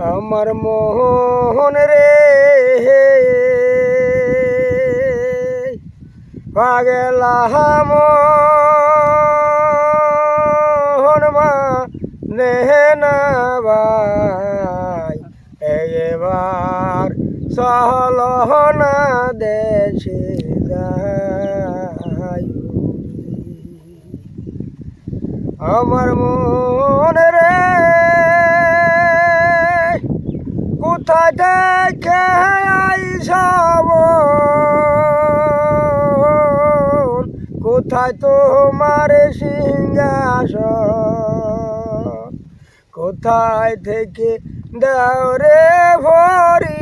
আমার মোহন রে পাগলা মোহন মা নেহনা ভাই এবার সহলহনা দেশে যাই আমার মন রে কোথায় দেখে আইসব কোথায় তোমার সিংহাসন কোথায় থেকে দাও রে পরিচয়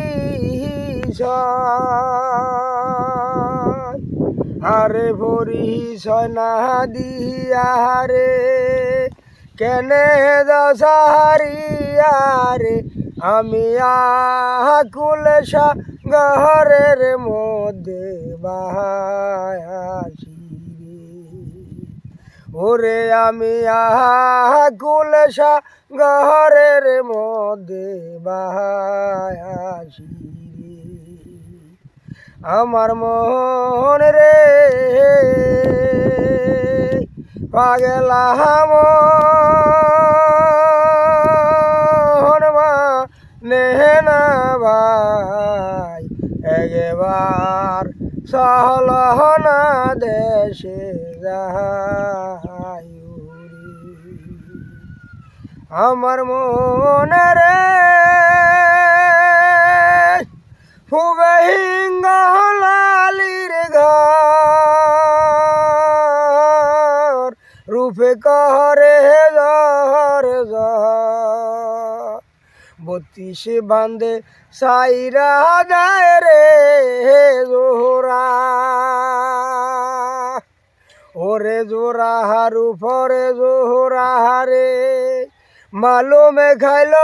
আরে পরিচয় না দিয়া রে কেনে দাও সাহারিয়া রে আমি আকুল সাগরের মধ্যে বাহাসি ওরে আমি আকুল সাগরের মধ্যে বাহাসি আমার মন রে পাগলা মন মা নেহনা ভাই একবার সহলহনা দেশে যাই আমার মন রে ফুগহিঙ্গলালির ঘর রূপে করে জর বত্রিশে বান্ধে সাইরা যায় রে জোহরা ওরে জোরা হারু ফরে জোহরা রে মালুমে খাইল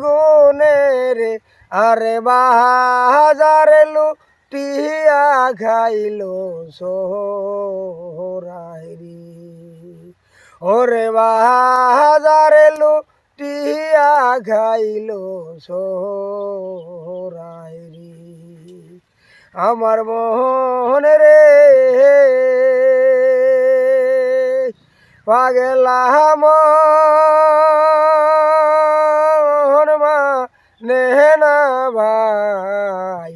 গুনে রে আরে বাজারে লুটিয়া খাইল সোহরাই রে ওরে বাজারে লুটিয়া খাইল সোহরাই রে আমার মোহন রে পাগলা মোহন মা নেহনা ভাই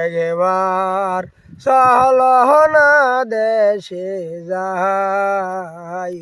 একবার সহলহনা দেশে যাই